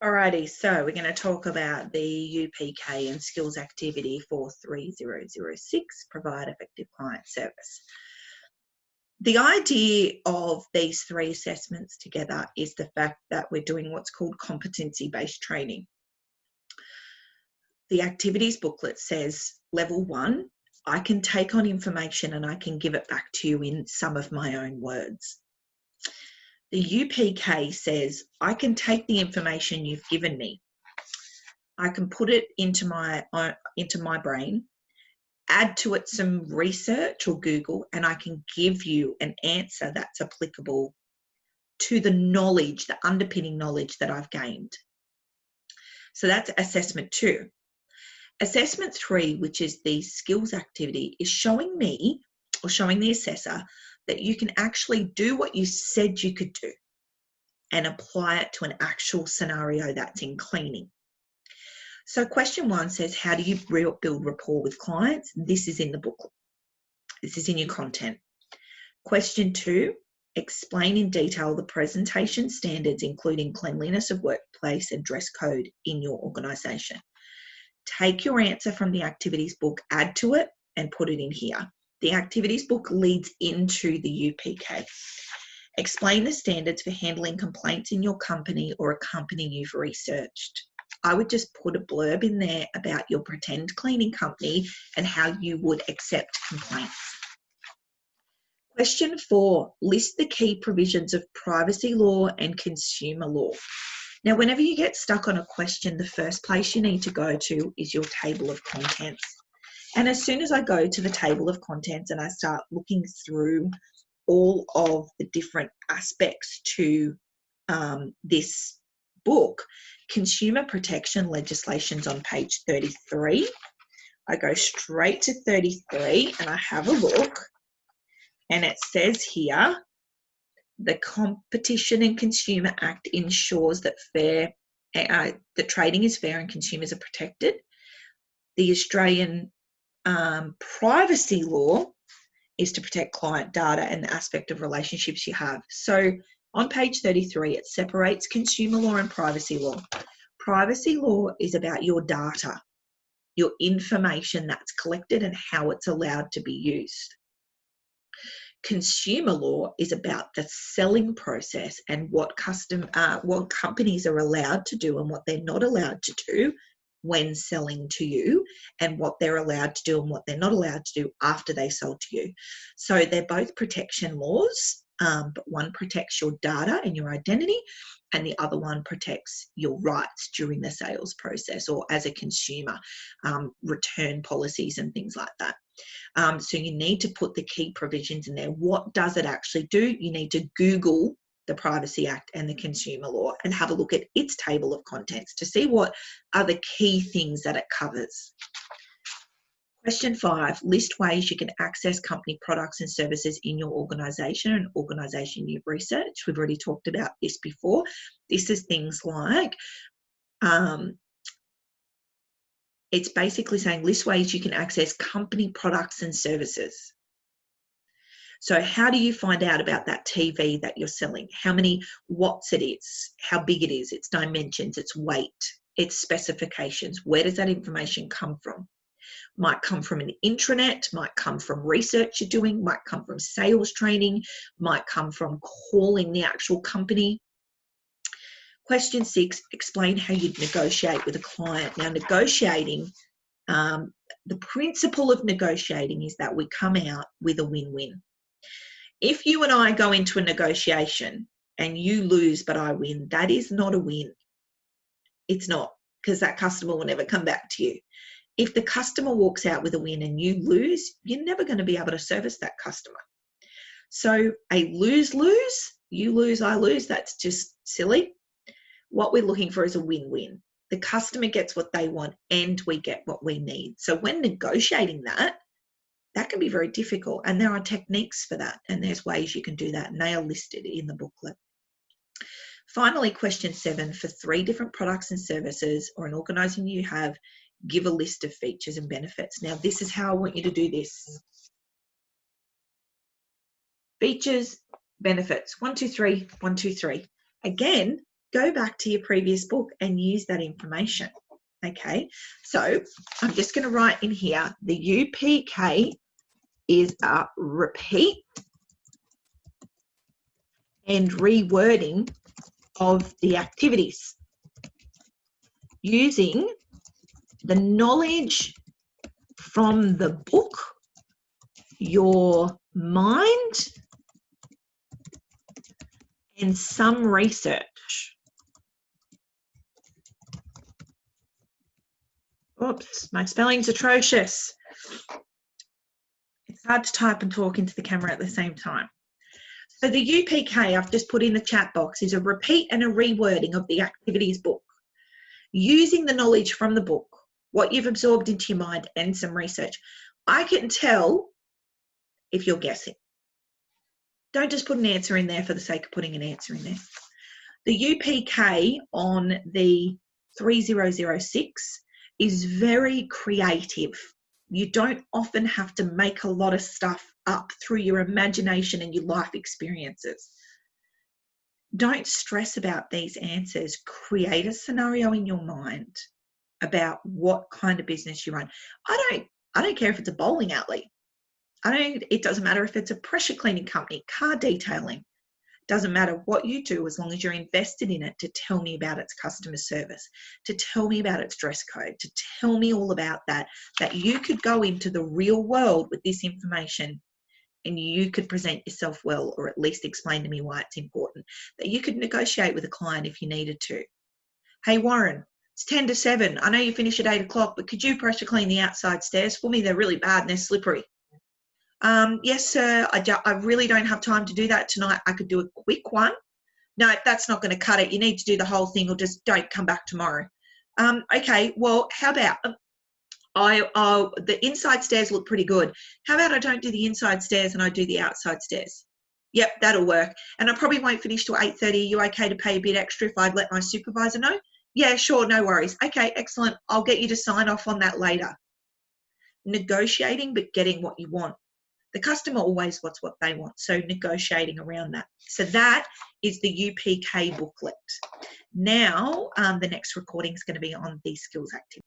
Alrighty, so we're going to talk about the UPK and skills activity for 3006, provide effective client service. The idea of these three assessments together is the fact that we're doing what's called competency-based training. The activities booklet says, level 1, I can take on information and I can give it back to you in some of my own words. The UPK says, I can take the information you've given me, I can put it into my brain, add to it some research or Google, and I can give you an answer that's applicable to the knowledge, the underpinning knowledge that I've gained. So that's assessment 2. Assessment 3, which is the skills activity, is showing me or showing the assessor that you can actually do what you said you could do and apply it to an actual scenario that's in cleaning. So question 1 says, how do you build rapport with clients? This is in the booklet. This is in your content. Question 2, explain in detail the presentation standards, including cleanliness of workplace and dress code in your organisation. Take your answer from the activities book, add to it, and put it in here. The activities book leads into the UPK. Explain the standards for handling complaints in your company or a company you've researched. I would just put a blurb in there about your pretend cleaning company and how you would accept complaints. Question 4, list the key provisions of privacy law and consumer law. Now, whenever you get stuck on a question, the first place you need to go to is your table of contents. And as soon as I go to the table of contents and I start looking through all of the different aspects to this book, consumer protection legislation's on page 33. I go straight to 33 and I have a look, and it says here, the Competition and Consumer Act ensures that that trading is fair and consumers are protected. The Australian privacy law is to protect client data and the aspect of relationships you have. So on page 33, it separates consumer law and privacy law. Privacy law is about your data, your information that's collected and how it's allowed to be used. Consumer law is about the selling process and what companies are allowed to do and what they're not allowed to do when selling to you, and what they're allowed to do and what they're not allowed to do after they sell to you. So they're both protection laws, but one protects your data and your identity, and the other one protects your rights during the sales process or as a consumer, return policies and things like that. So you need to put the key provisions in there. What does it actually do? You need to Google the Privacy Act and the Consumer Law and have a look at its table of contents to see what are the key things that it covers. Question 5, list ways you can access company products and services in your organisation and organisation you've researched. We've already talked about this before. This is things like, it's basically saying list ways you can access company products and services. So how do you find out about that TV that you're selling? How many watts it is, how big it is, its dimensions, its weight, its specifications. Where does that information come from? Might come from an intranet, might come from research you're doing, might come from sales training, might come from calling the actual company. Question 6, explain how you'd negotiate with a client. Now, negotiating, the principle of negotiating is that we come out with a win-win. If you and I go into a negotiation and you lose but I win, that is not a win. It's not, because that customer will never come back to you. If the customer walks out with a win and you lose, you're never going to be able to service that customer. So a lose-lose, you lose, I lose, that's just silly. What we're looking for is a win-win. The customer gets what they want and we get what we need. So when negotiating that can be very difficult, and there are techniques for that, and there's ways you can do that, and they are listed in the booklet. Finally, question 7, for 3 different products and services or an organisation you have, give a list of features and benefits. Now, this is how I want you to do this. Features, benefits, 1, 2, 3, 1, 2, 3. Again, go back to your previous book and use that information. Okay, so I'm just going to write in here, the UPK is a repeat and rewording of the activities using the knowledge from the book, your mind, and some research. Oops, my spelling's atrocious. It's hard to type and talk into the camera at the same time. So the UPK I've just put in the chat box is a repeat and a rewording of the activities book, using the knowledge from the book, what you've absorbed into your mind, and some research. I can tell if you're guessing. Don't just put an answer in there for the sake of putting an answer in there. The UPK on the 3006 is very creative. You don't often have to make a lot of stuff up through your imagination and your life experiences. Don't stress about these answers. Create a scenario in your mind about what kind of business you run. I don't care if it's a bowling alley. It doesn't matter if it's a pressure cleaning company, car detailing. Doesn't matter what you do as long as you're invested in it to tell me about its customer service, to tell me about its dress code, to tell me all about that you could go into the real world with this information and you could present yourself well, or at least explain to me why it's important, that you could negotiate with a client if you needed to. Hey, Warren, it's 10 to 7. I know you finish at 8 o'clock, but could you pressure clean the outside stairs for me? They're really bad and they're slippery. Yes, sir, I really don't have time to do that tonight. I could do a quick one. No, that's not going to cut it. You need to do the whole thing, or just don't come back tomorrow. Okay, well, how about the inside stairs look pretty good. How about I don't do the inside stairs and I do the outside stairs? Yep, that'll work. And I probably won't finish till 8:30. Are you okay to pay a bit extra if I'd let my supervisor know? Yeah, sure, no worries. Okay, excellent. I'll get you to sign off on that later. Negotiating, but getting what you want. The customer always wants what they want, so negotiating around that. So that is the UPK booklet. Now, the next recording is going to be on these skills activities.